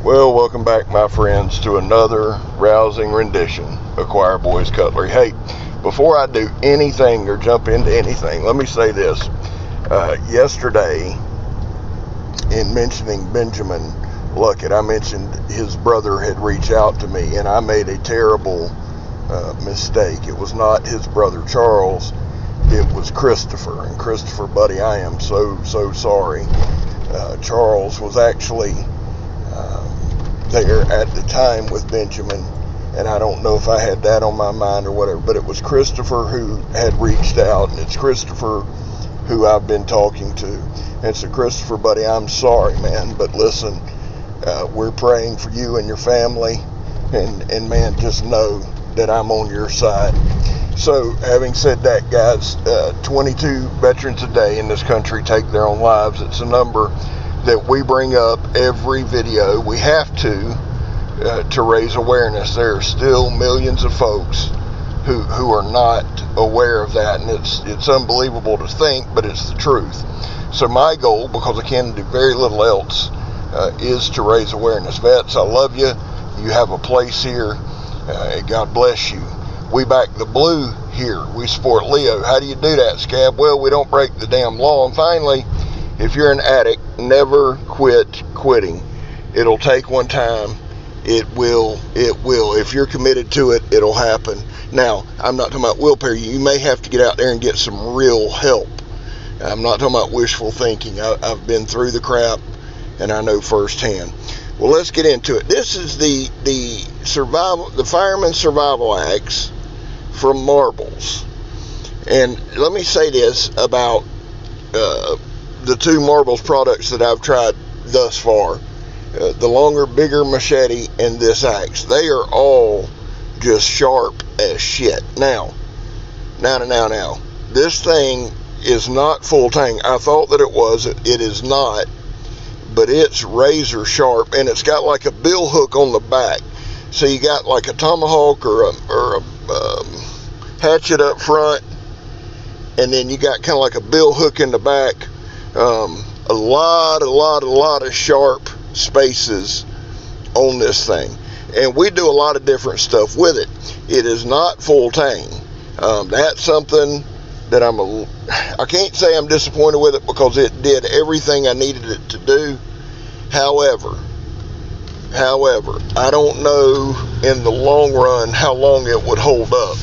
Well, welcome back, my friends, to another rousing rendition of Choir Boys Cutlery. Hey, before I do anything or jump into anything, let me say this. Yesterday, in mentioning Benjamin Luckett, I mentioned his brother had reached out to me, and I made a terrible mistake. It was not his brother Charles, it was Christopher. And Christopher, buddy, I am so sorry. Charles was actually there at the time with Benjamin, and I don't know if I had that on my mind or whatever, but it was Christopher who had reached out, and it's Christopher who I've been talking to. And so, Christopher, buddy, I'm sorry, man, but listen, we're praying for you and your family, and man, just know that I'm on your side. So, having said that, guys, 22 veterans a day in this country take their own lives. It's a number that we bring up every video. We have to raise awareness. There are still millions of folks who are not aware of that, and it's unbelievable to think, but it's the truth. So my goal, because I can do very little else, is to raise awareness. Vets, I love you. You have a place here. God bless you. We back the blue here. We support Leo. How do you do that, Scab? Well, we don't break the damn law. And finally, if you're an addict, never quit quitting. It'll take one time. It will. If you're committed to it, it'll happen. Now, I'm not talking about willpower. You may have to get out there and get some real help. I'm not talking about wishful thinking. I've been through the crap, and I know firsthand. Well, let's get into it. This is the Fireman Survival Axe from Marbles. And let me say this about the two Marbles products that I've tried thus far. The longer, bigger machete and this axe. They are all just sharp as shit. Now. This thing is not full tang. I thought that it was. It is not. But it's razor sharp, and it's got like a bill hook on the back. So you got like a tomahawk or a hatchet up front, and then you got kind of like a bill hook in the back. A lot of sharp spaces on this thing, and we do a lot of different stuff with it. It is not full tang. That's something that I can't say I'm disappointed with it, because it did everything I needed it to do. However, I don't know in the long run how long it would hold up.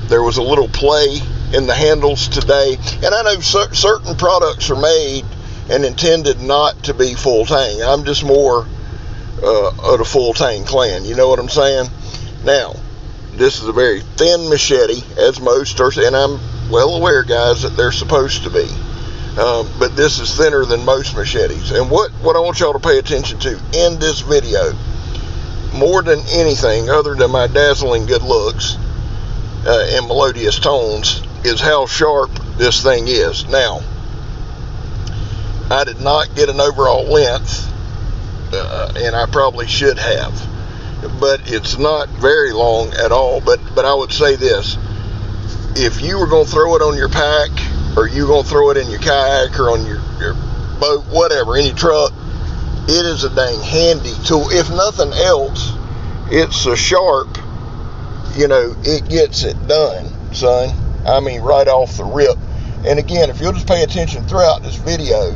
There was a little play in the handles today, and I know certain products are made and intended not to be full tang. I'm just more of the full tang clan, you know what I'm saying? Now, this is a very thin machete, as most are, and I'm well aware, guys, that they're supposed to be. But this is thinner than most machetes. And what I want y'all to pay attention to in this video, more than anything other than my dazzling good looks and melodious tones, is how sharp this thing is. Now, I did not get an overall length, and I probably should have, but it's not very long at all. But I would say this: if you were going to throw it on your pack, or you going to throw it in your kayak or on your boat, whatever, any truck, it is a dang handy tool. If nothing else, it's so sharp, it gets it done, son. I mean, right off the rip. And again, if you'll just pay attention throughout this video,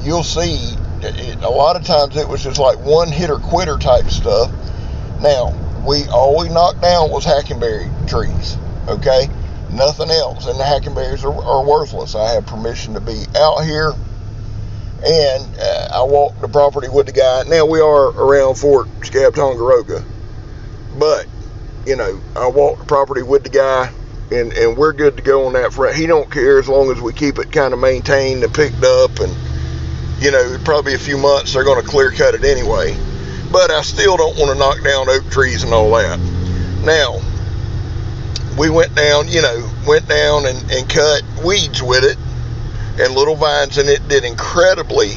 you'll see a lot of times it was just like one hitter quitter type stuff. Now, all we knocked down was hackberry trees, okay? Nothing else, and the hackberries are worthless. I have permission to be out here, and I walked the property with the guy. Now, we are around Fort Scab Tongaroga, but I walked the property with the guy, and we're good to go on that front. He don't care as long as we keep it kind of maintained and picked up, and probably a few months they're going to clear cut it anyway. But I still don't want to knock down oak trees and all that. Now, we went down and cut weeds with it and little vines, and it did incredibly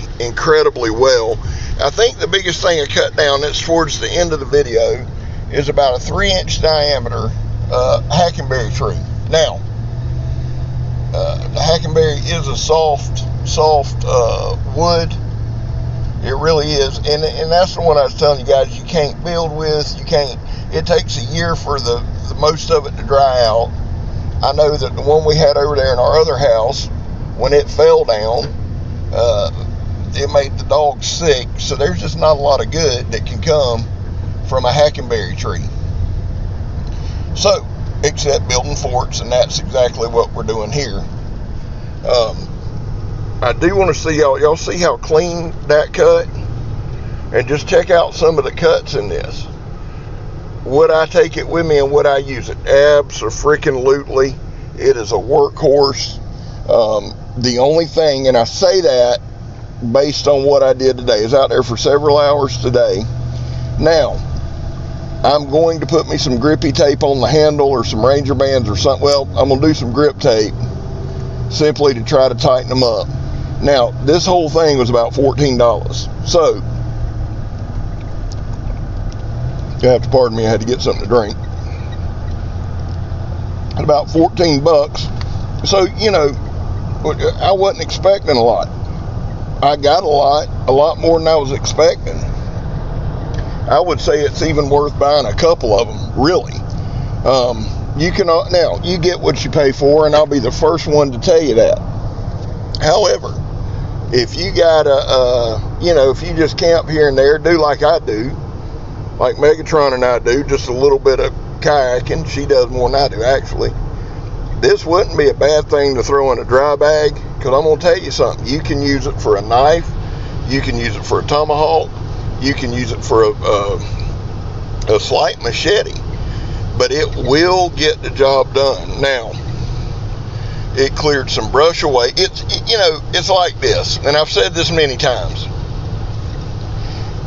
well. I think the biggest thing I cut down, that's towards the end of the video, is about a 3-inch diameter hackberry tree. Now, the hackberry is a soft wood. It really is. And that's the one I was telling you guys you can't build with. You can't. It takes a year for the most of it to dry out. I know that the one we had over there in our other house, when it fell down, it made the dogs sick. So there's just not a lot of good that can come from a hackberry tree. So, except building forts, and that's exactly what we're doing here. I do want to see y'all see how clean that cut? And just check out some of the cuts in this. Would I take it with me and would I use it? Abso-freaking-lutely. It is a workhorse. The only thing, and I say that based on what I did today, is out there for several hours today. Now, I'm going to put me some grippy tape on the handle or some Ranger bands or something. Well, I'm going to do some grip tape simply to try to tighten them up. Now, this whole thing was about $14. So, you have to pardon me, I had to get something to drink. At about $14. So, you know, I wasn't expecting a lot. I got a lot more than I was expecting. I would say it's even worth buying a couple of them, really. You can now you get what you pay for, and I'll be the first one to tell you that. However, if you got if you just camp here and there, do like I do, like Megatron and I do, just a little bit of kayaking. She does more than I do, actually. This wouldn't be a bad thing to throw in a dry bag, because I'm going to tell you something. You can use it for a knife. You can use it for a tomahawk. You can use it for a slight machete. But it will get the job done. Now, it cleared some brush away. It's like this, and I've said this many times.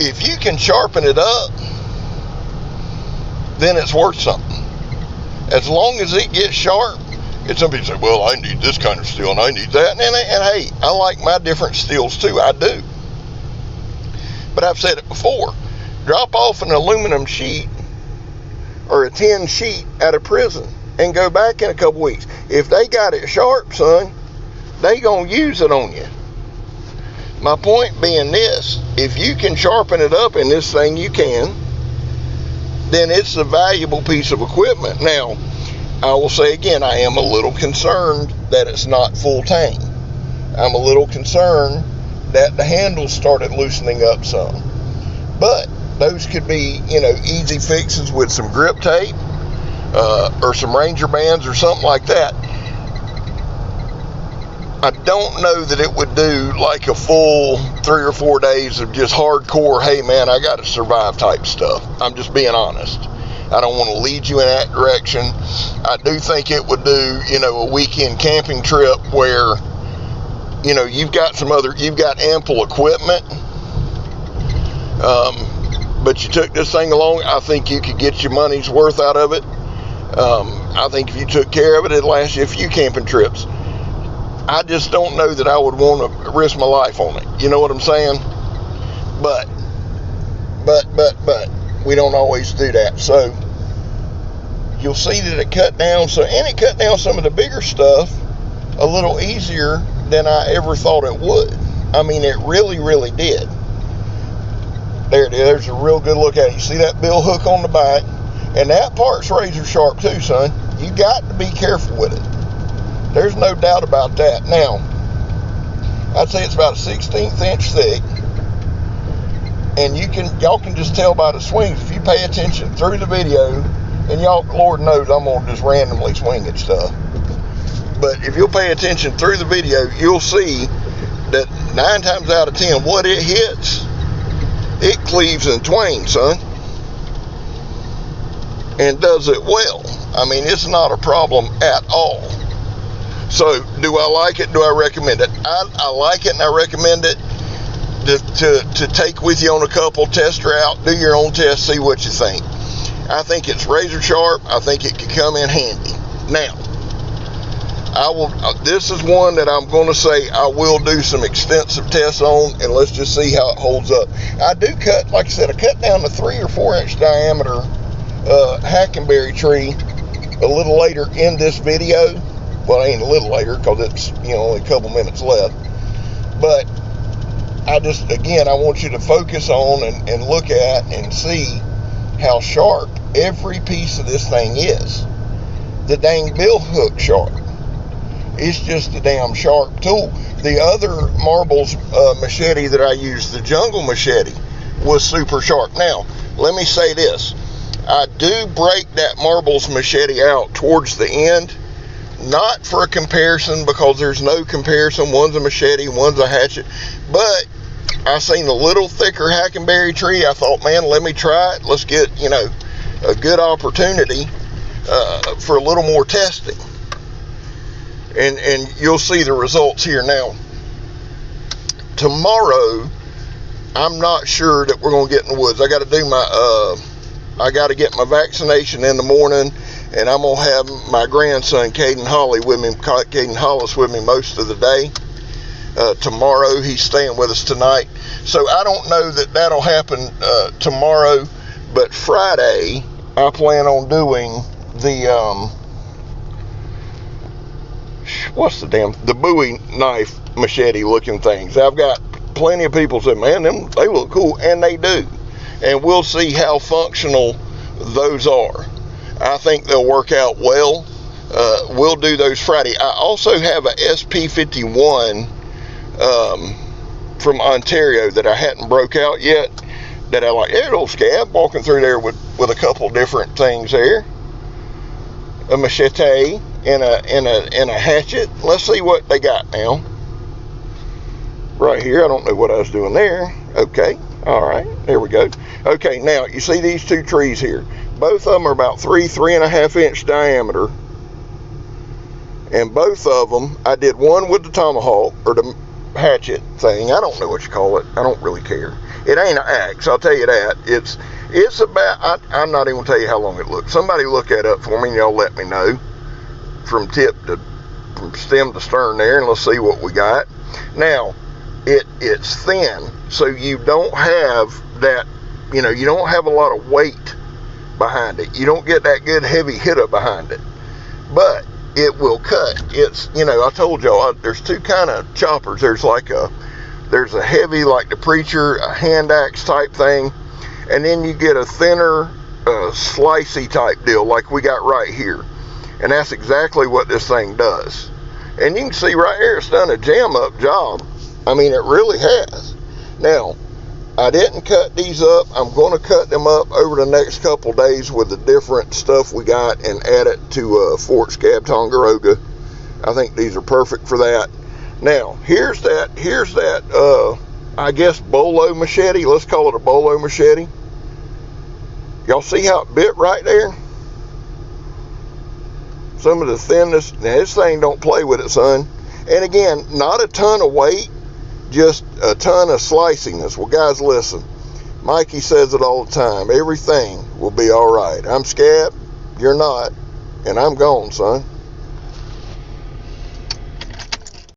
If you can sharpen it up, then it's worth something. As long as it gets sharp, and some people say, well, I need this kind of steel and I need that. And hey, I like my different steels too. I do. But I've said it before. Drop off an aluminum sheet or a tin sheet out of prison and go back in a couple weeks. If they got it sharp, son, they gonna use it on you. My point being this: if you can sharpen it up in this thing, you can, then it's a valuable piece of equipment. Now, I will say again, I am a little concerned that it's not full tang. I'm a little concerned that the handles started loosening up some. But those could be, easy fixes with some grip tape or some Ranger bands or something like that. I don't know that it would do like a full 3 or 4 days of just hardcore, hey man, I gotta survive type stuff. I'm just being honest. I don't want to lead you in that direction. I do think it would do, a weekend camping trip where, you've got ample equipment, but you took this thing along. I think you could get your money's worth out of it. I think if you took care of it, it'd last you a few camping trips. I just don't know that I would want to risk my life on it. You know what I'm saying? But we don't always do that. So you'll see that it cut down. And it cut down some of the bigger stuff a little easier than I ever thought it would. I mean, it really, really did. There it is. There's a real good look at it. You see that bill hook on the back? And that part's razor sharp too, son. You got to be careful with it. There's no doubt about that. Now, I'd say it's about a 1/16 inch thick. And y'all can just tell by the swings. If you pay attention through the video, and y'all, Lord knows, I'm going to just randomly swing at stuff. But if you'll pay attention through the video, you'll see that 9 times out of 10, what it hits, it cleaves in twain, son. And does it well. I mean, it's not a problem at all. So, do I like it? Do I recommend it? I like it, and I recommend it to take with you on a couple, test her out, do your own test, see what you think. I think it's razor sharp. I think it could come in handy. Now, this is one that I'm going to say I will do some extensive tests on, and let's just see how it holds up. I do cut, like I said, I cut down the 3 or 4 inch diameter hackberry tree a little later in this video. Well, it ain't a little later because it's only a couple minutes left. But again, I want you to focus on and look at and see how sharp every piece of this thing is. The dang bill hook sharp. It's just a damn sharp tool. The other marbles machete that I used, the jungle machete, was super sharp. Now, let me say this. I do break that marbles machete out towards the end, not for a comparison, because there's no comparison. One's a machete, one's a hatchet. But I seen a little thicker hackberry tree. I thought, man, let me try it. Let's get, a good opportunity for a little more testing. And you'll see the results here. Now, tomorrow, I'm not sure that we're going to get in the woods. I got to do I got to get my vaccination in the morning, and I'm going to have my grandson, Caden Hollis, with me most of the day. Tomorrow, he's staying with us tonight. So I don't know that that'll happen tomorrow, but Friday, I plan on doing the, the Bowie knife machete looking things. I've got plenty of people say, man, they look cool, and they do. And we'll see how functional those are. I think they'll work out well. We'll do those Friday. I also have a SP51 from Ontario that I hadn't broke out yet, that I like. There's a little scab walking through there with a couple different things there. A machete and a hatchet. Let's see what they got now. Right here, I don't know what I was doing there. Okay, all right, there we go. Okay, now you see these two trees here. Both of them are about 3.5 inch diameter. And both of them, I did one with the tomahawk, or the hatchet thing. I don't know what you call it. I don't really care. It ain't an axe, I'll tell you that. It's about, I'm not even going to tell you how long it looks. Somebody look that up for me and y'all let me know. From stem to stern there, and let's see what we got. Now, it's thin, so you don't have that, you don't have a lot of weight behind it. You don't get that good heavy hitter behind it. But it will cut. It's, I told y'all, there's two kind of choppers. There's a heavy, like the preacher, a hand axe type thing, and then you get a thinner, slicey type deal like we got right here. And that's exactly what this thing does. And you can see right here, it's done a jam up job. I mean, it really has. Now, I didn't cut these up. I'm going to cut them up over the next couple days with the different stuff we got and add it to Fort Scab Tongaroga. I think these are perfect for that. Now, here's that, I guess, bolo machete. Let's call it a bolo machete. Y'all see how it bit right there? Some of the thinness. Now, this thing don't play with it, son. And again, not a ton of weight, just a ton of sliciness. Well, guys, listen. Mikey says it all the time. Everything will be all right. I'm Scab, you're not, and I'm gone, son.